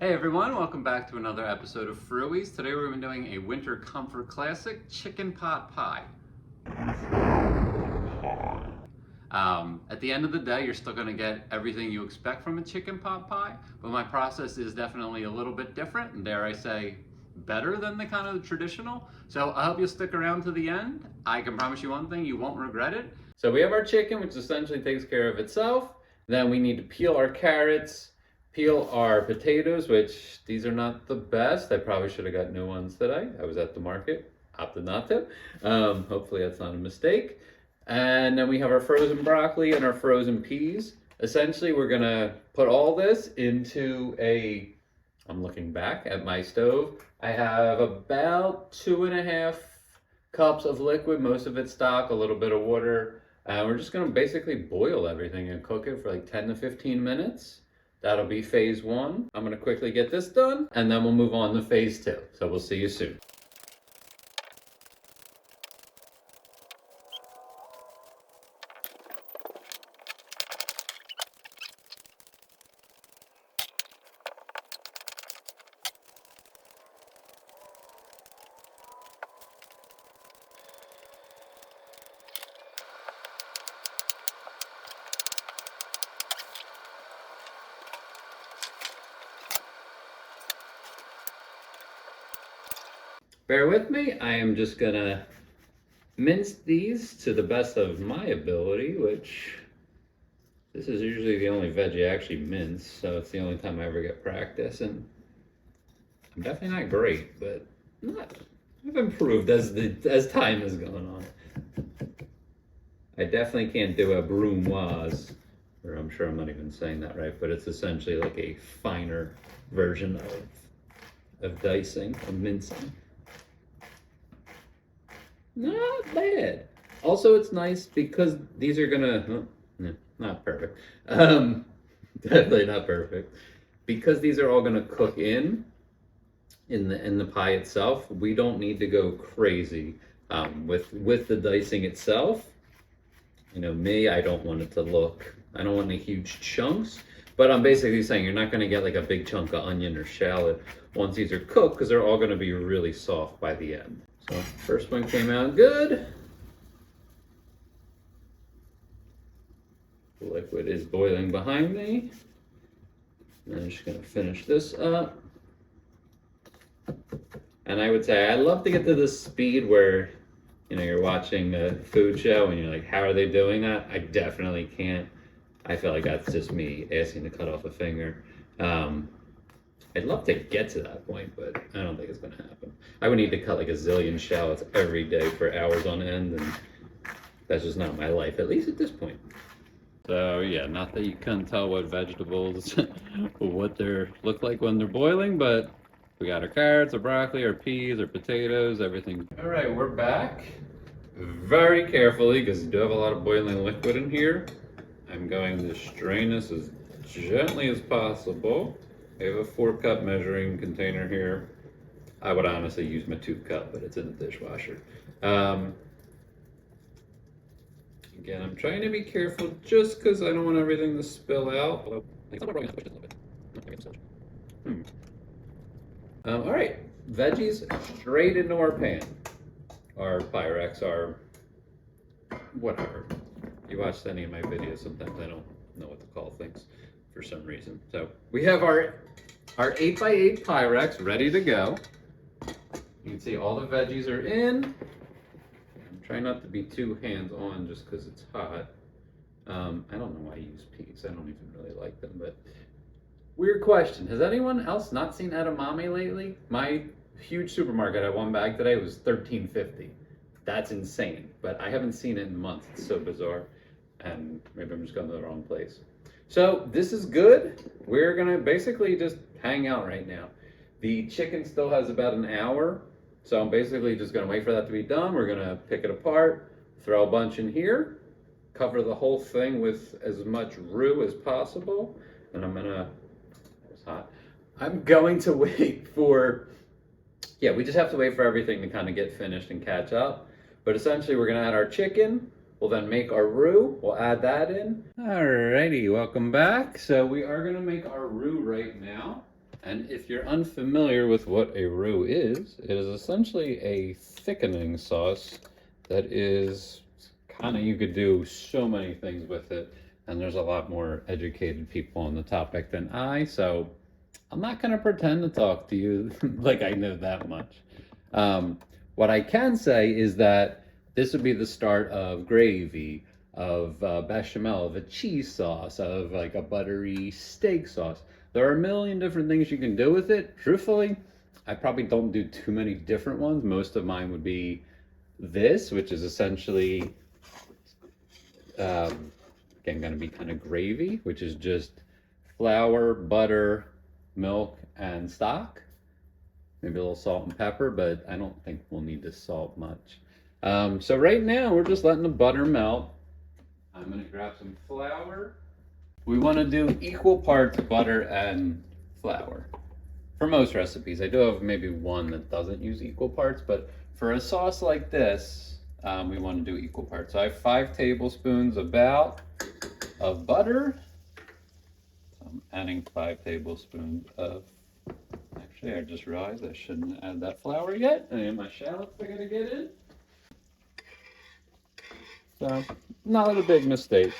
Hey everyone, welcome back to another episode of Fruies. Today we're going to be doing a winter comfort classic, chicken pot pie. At the end of the day, you're still going to get everything you expect from a chicken pot pie, but my process is definitely a little bit different, and dare I say, better than the kind of traditional. So I hope you'll stick around to the end. I can promise you one thing, you won't regret it. So we have our chicken, which essentially takes care of itself. Then we need to peel our carrots, peel our potatoes, which these are not the best. I probably should have got new ones today. I was at the market, opted not to. Hopefully that's not a mistake. And then we have our frozen broccoli and our frozen peas. Essentially, we're gonna put all this into I'm looking back at my stove. I have about 2.5 cups of liquid, most of it stock, a little bit of water. We're just gonna basically boil everything and cook it for like 10 to 15 minutes. That'll be phase one. I'm gonna quickly get this done and then we'll move on to phase two. So we'll see you soon. Bear with me, I am just gonna mince these to the best of my ability, which this is usually the only veggie I actually mince, so it's the only time I ever get practice, and I'm definitely not great, but I've improved as time has gone on. I definitely can't do a brunoise, or I'm sure I'm not even saying that right, but it's essentially like a finer version of dicing, of mincing. Not bad. Also, it's nice because these are gonna, not perfect. Definitely not perfect. Because these are all gonna cook in the pie itself, we don't need to go crazy with the dicing itself. You know, me, I don't want any huge chunks, but I'm basically saying you're not gonna get like a big chunk of onion or shallot once these are cooked because they're all gonna be really soft by the end. So first one came out good. The liquid is boiling behind me. And I'm just gonna finish this up. And I would say I love to get to the speed where, you know, you're watching a food show and you're like, how are they doing that? I definitely can't. I feel like that's just me asking to cut off a finger. I'd love to get to that point, but I don't think it's gonna happen. I would need to cut like a zillion shallots every day for hours on end, and that's just not my life, at least at this point. So yeah, not that you can tell what vegetables, what they look like when they're boiling, but we got our carrots, our broccoli, our peas, our potatoes, everything. All right, we're back. Very carefully, because you do have a lot of boiling liquid in here, I'm going to strain this as gently as possible. I have a 4-cup measuring container here. I would honestly use my 2-cup, but it's in the dishwasher. Again, I'm trying to be careful just because I don't want everything to spill out. All right, veggies straight into our pan. Our Pyrex, our whatever. You watched any of my videos, sometimes I don't know what to call things for some reason. So we have our 8x8 Pyrex ready to go. You can see all the veggies are in. I'm trying not to be too hands-on just because it's hot. I don't know why I use peas. I don't even really like them, but weird question. Has anyone else not seen edamame lately? My huge supermarket, I had one bag today, was $13.50. That's insane, but I haven't seen it in months. It's so bizarre, and maybe I'm just going to the wrong place. So this is good. We're gonna basically just hang out right now. The chicken still has about an hour, so I'm basically just gonna wait for that to be done. We're gonna pick it apart, throw a bunch in here, cover the whole thing with as much roux as possible, and it's hot. I'm going to wait for, we just have to wait for everything to kind of get finished and catch up. But essentially we're gonna add our chicken. We'll then make our roux. We'll add that in. Alrighty, welcome back. So we are gonna make our roux right now. And if you're unfamiliar with what a roux is, it is essentially a thickening sauce that is kind of, you could do so many things with it. And there's a lot more educated people on the topic than I, so I'm not going to pretend to talk to you like I know that much. What I can say is that this would be the start of gravy, of bechamel, of a cheese sauce, of like a buttery steak sauce. There are a million different things you can do with it. Truthfully, I probably don't do too many different ones. Most of mine would be this, which is essentially, again, going to be kind of gravy, which is just flour, butter, milk, and stock. Maybe a little salt and pepper, but I don't think we'll need to salt much. So right now, we're just letting the butter melt. I'm going to grab some flour. We want to do equal parts butter and flour. For most recipes, I do have maybe one that doesn't use equal parts, but for a sauce like this, we want to do equal parts. So I have 5 tablespoons about of butter. So I'm adding 5 tablespoons of, actually I just realized I shouldn't add that flour yet. And my shallots are gonna get in. So not a big mistake.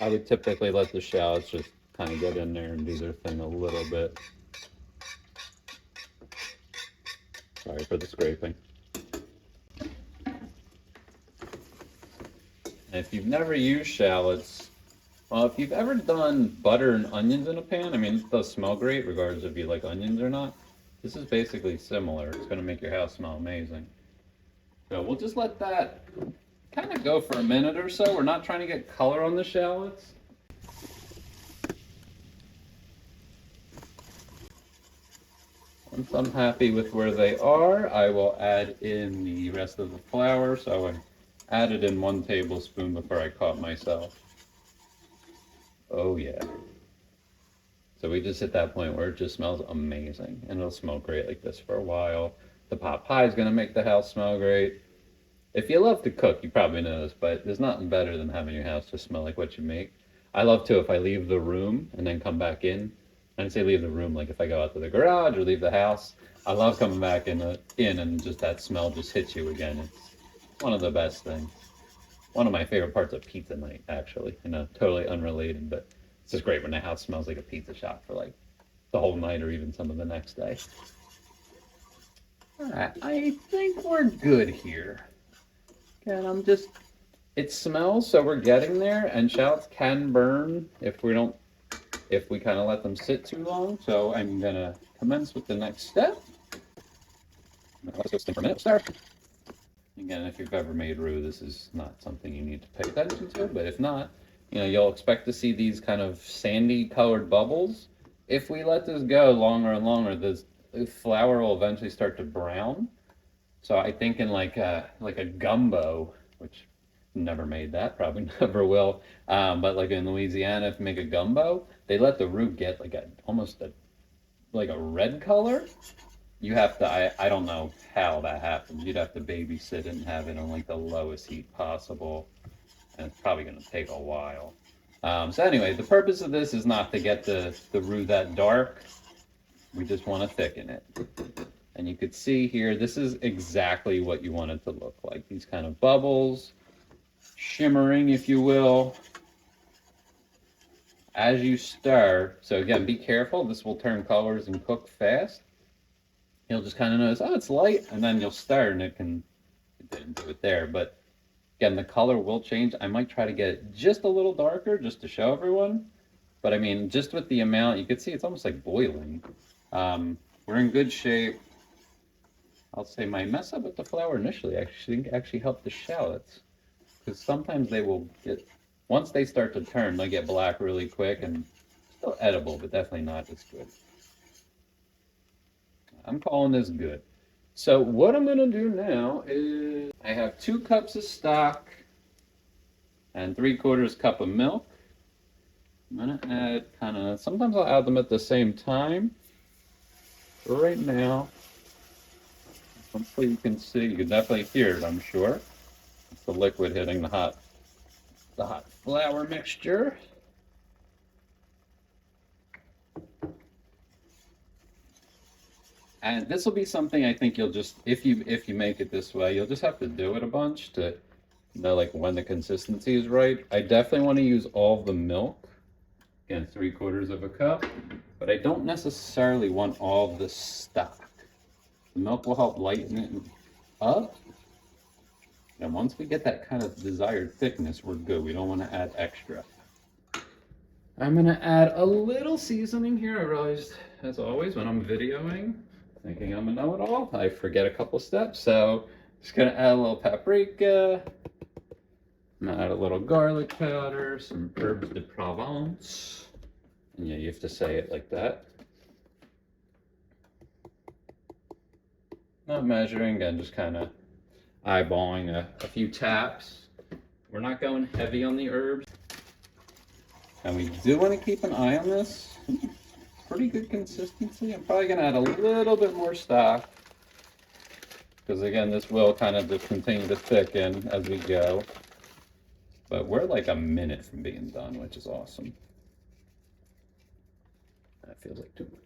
I would typically let the shallots just kind of get in there and do their thing a little bit. Sorry for the scraping. And if you've never used shallots, well, if you've ever done butter and onions in a pan, I mean, it does smell great regardless if you like onions or not. This is basically similar. It's going to make your house smell amazing. So we'll just let that kind of go for a minute or so. We're not trying to get color on the shallots. Once I'm happy with where they are, I will add in the rest of the flour. So I added in 1 tablespoon before I caught myself. Oh yeah. So we just hit that point where it just smells amazing, and it'll smell great like this for a while. The pot pie is gonna make the house smell great. If you love to cook, you probably know this, but there's nothing better than having your house just smell like what you make. I love to, if I leave the room and then come back in. I didn't say leave the room, like if I go out to the garage or leave the house. I love coming back in and just that smell just hits you again. It's one of the best things. One of my favorite parts of pizza night, actually. You know, totally unrelated, but it's just great when the house smells like a pizza shop for like the whole night or even some of the next day. All right, I think we're good here. And it smells, so we're getting there, and shallots can burn if we kind of let them sit too long. So I'm gonna commence with the next step. Let's go steam for a minute, start. Again, if you've ever made roux, this is not something you need to pay attention to, but if not, you'll expect to see these kind of sandy colored bubbles. If we let this go longer and longer, the flour will eventually start to brown. So I think in like a gumbo, which never made that, probably never will, but like in Louisiana, if you make a gumbo, they let the roux get like almost like a red color. You have to, I don't know how that happens. You'd have to babysit it and have it on like the lowest heat possible. And it's probably going to take a while. So anyway, the purpose of this is not to get the roux that dark. We just want to thicken it. And you could see here, this is exactly what you want it to look like. These kind of bubbles, shimmering, if you will, as you stir. So again, be careful. This will turn colors and cook fast. You'll just kind of notice, oh, it's light, and then you'll stir, and it didn't do it there. But again, the color will change. I might try to get it just a little darker, just to show everyone. But I mean, just with the amount, you can see it's almost like boiling. We're in good shape. I'll say my mess up with the flour initially actually helped the shallots, because sometimes they will get, once they start to turn, they get black really quick, and still edible, but definitely not as good. I'm calling this good. So what I'm gonna do now is I have 2 cups of stock and 3/4 cup of milk. I'm gonna add sometimes I'll add them at the same time. But right now, hopefully you can see, you can definitely hear it, I'm sure. It's the liquid hitting the hot flour mixture. And this will be something I think you'll just, if you make it this way, you'll just have to do it a bunch to know like when the consistency is right. I definitely want to use all the milk. Again, 3/4 of a cup, but I don't necessarily want all the stock. The milk will help lighten it up. And once we get that kind of desired thickness, we're good. We don't want to add extra. I'm going to add a little seasoning here. I realized, as always, when I'm videoing, thinking I'm a know-it-all, I forget a couple steps. So just going to add a little paprika. I'm going to add a little garlic powder, some herbes de Provence. And yeah, you have to say it like that. Not measuring, again, just kind of eyeballing a few taps. We're not going heavy on the herbs. And we do want to keep an eye on this. Pretty good consistency. I'm probably going to add a little bit more stock. Because again, this will kind of just continue to thicken as we go. But we're like a minute from being done, which is awesome. That feels like too much.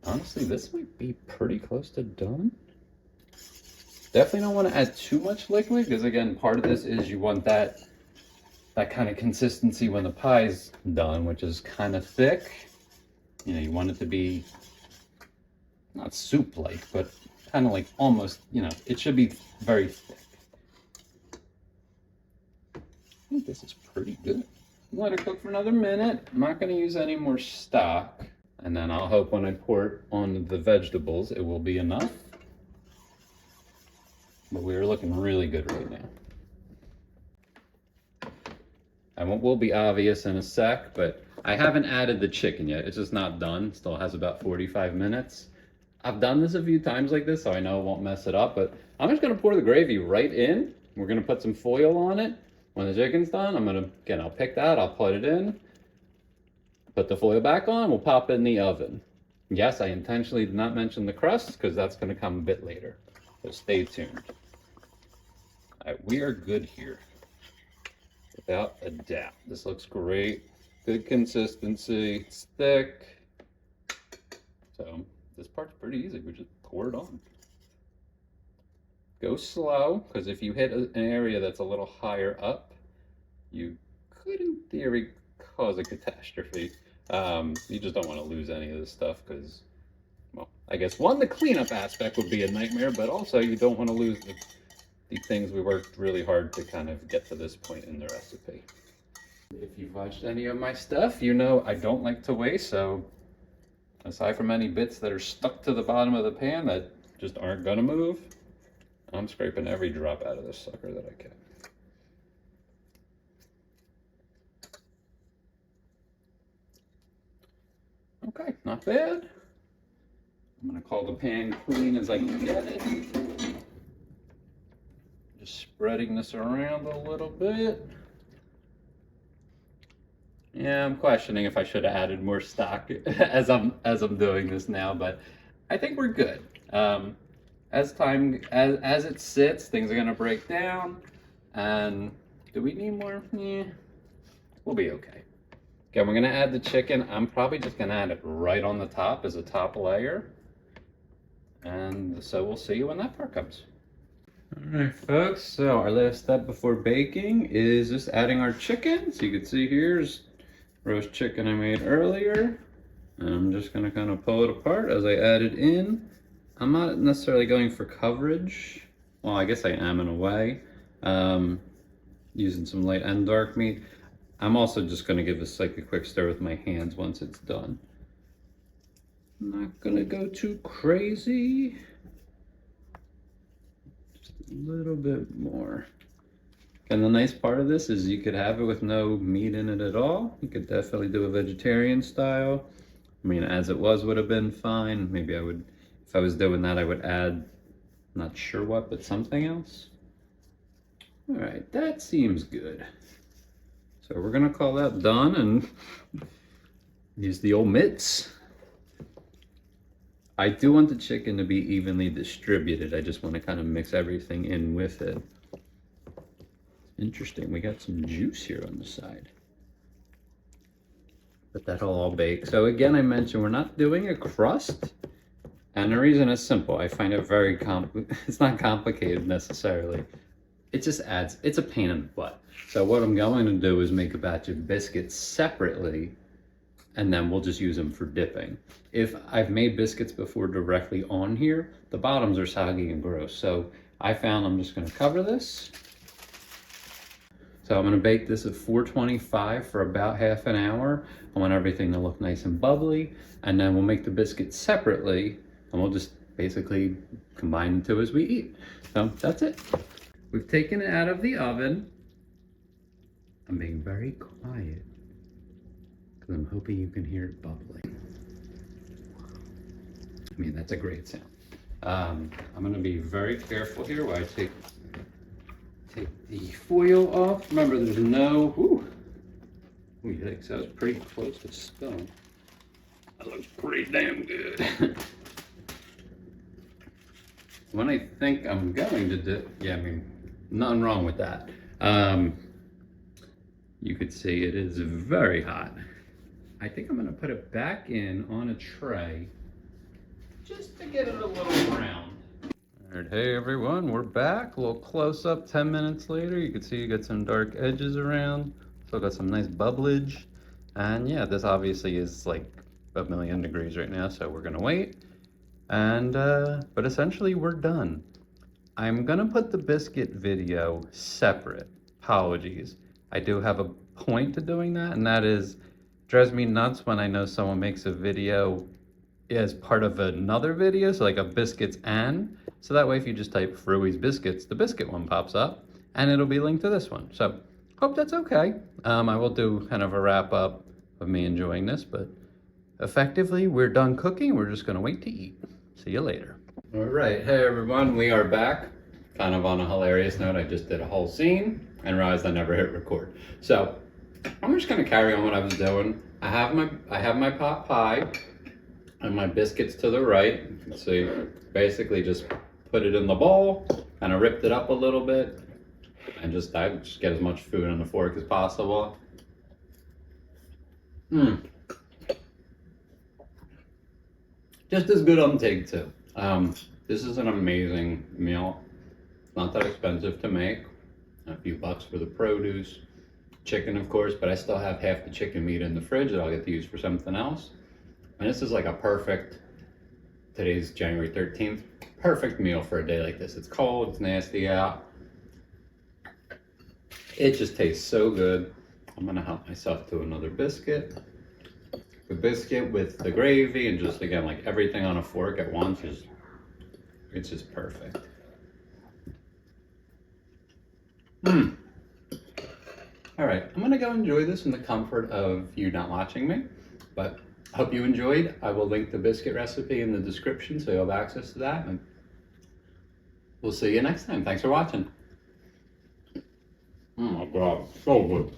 Honestly, this might be pretty close to done. Definitely don't want to add too much liquid because again, part of this is you want that kind of consistency when the pie's done, which is kind of thick. You know, you want it to be not soup-like, but kind of like almost, you know, it should be very thick. I think this is pretty good. Let it cook for another minute. I'm not going to use any more stock. And then I'll hope when I pour it on the vegetables, it will be enough. But we're looking really good right now. And what will be obvious in a sec, but I haven't added the chicken yet. It's just not done. Still has about 45 minutes. I've done this a few times like this, so I know I won't mess it up, but I'm just gonna pour the gravy right in. We're gonna put some foil on it. When the chicken's done, I'll pick that, I'll put it in, put the foil back on, we'll pop it in the oven. Yes, I intentionally did not mention the crust because that's gonna come a bit later, so stay tuned. All right, we are good here. Without a doubt. This looks great. Good consistency. It's thick. So this part's pretty easy. We just pour it on. Go slow, because if you hit an area that's a little higher up, you could, in theory, cause a catastrophe. You just don't want to lose any of this stuff because, well, I guess one, the cleanup aspect would be a nightmare, but also you don't want to lose the things we worked really hard to kind of get to this point in the recipe. If you've watched any of my stuff, you know I don't like to waste, so aside from any bits that are stuck to the bottom of the pan that just aren't gonna move, I'm scraping every drop out of this sucker that I can. Okay, not bad. I'm gonna call the pan clean as I can get it. Just spreading this around a little bit. Yeah, I'm questioning if I should have added more stock as I'm doing this now, but I think we're good. As it sits, things are gonna break down. And do we need more? Yeah, we'll be okay. Okay, we're gonna add the chicken. I'm probably just gonna add it right on the top as a top layer. And so we'll see you when that part comes. All right, folks, so our last step before baking is just adding our chicken. So you can see here's roast chicken I made earlier. And I'm just gonna kind of pull it apart as I add it in. I'm not necessarily going for coverage. Well, I guess I am in a way. Using some light and dark meat. I'm also just gonna give this like a quick stir with my hands once it's done. I'm not gonna go too crazy. A little bit more. And the nice part of this is you could have it with no meat in it at all. You could definitely do a vegetarian style. I mean, as it was would have been fine. Maybe I would, if I was doing that, I would add, not sure what, but something else. All right, that seems good. So we're gonna call that done and use the old mitts. I do want the chicken to be evenly distributed. I just want to kind of mix everything in with it. Interesting, we got some juice here on the side. but that'll all bake. So again, I mentioned we're not doing a crust. And the reason is simple. I find it very it's not complicated necessarily. It just adds, it's a pain in the butt. So what I'm going to do is make a batch of biscuits separately, and then we'll just use them for dipping. If I've made biscuits before directly on here, the bottoms are soggy and gross. So I found I'm just gonna cover this. So I'm gonna bake this at 425 for about half an hour. I want everything to look nice and bubbly, and then we'll make the biscuits separately, and we'll just basically combine the two as we eat. So that's it. We've taken it out of the oven. I'm being very quiet because I'm hoping you can hear it bubbling. I mean, that's a great sound. I'm gonna be very careful here while I take the foil off. Remember, there's no, ooh, yikes, that was pretty close to stone. That looks pretty damn good. When I think I'm going to do, yeah, I mean, nothing wrong with that. You could see it is very hot. I think I'm gonna put it back in on a tray just to get it a little brown. All right, hey everyone, we're back. A little close up 10 minutes later. You can see you got some dark edges around. Still got some nice bubblage. And yeah, this obviously is like 1,000,000 degrees right now, so we're gonna wait. And, but essentially we're done. I'm gonna put the biscuit video separate. Apologies. I do have a point to doing that, and that is, drives me nuts when I know someone makes a video as part of another video, so like a biscuits and, so that way if you just type Frui's Biscuits, the biscuit one pops up, and it'll be linked to this one. So, hope that's okay. I will do kind of a wrap up of me enjoying this, but effectively, we're done cooking. We're just gonna wait to eat. See you later. All right, hey everyone, we are back. Kind of on a hilarious note, I just did a whole scene and realized I never hit record. So, I'm just gonna carry on what I was doing. I have my pot pie and my biscuits to the right. You can see, basically just put it in the bowl, kind of ripped it up a little bit, and just get as much food on the fork as possible. Just as good on take two. This is an amazing meal. It's not that expensive to make. A few bucks for the produce. Chicken, of course, but I still have half the chicken meat in the fridge that I'll get to use for something else. And this is like a perfect, today's January 13th, perfect meal for a day like this. It's cold, it's nasty out. It just tastes so good. I'm gonna help myself to another biscuit. The biscuit with the gravy and just, again, like everything on a fork at once is, it's just perfect. All right, I'm gonna go enjoy this in the comfort of you not watching me, but I hope you enjoyed. I will link the biscuit recipe in the description so you'll have access to that, and we'll see you next time. Thanks for watching. Oh my God, so good.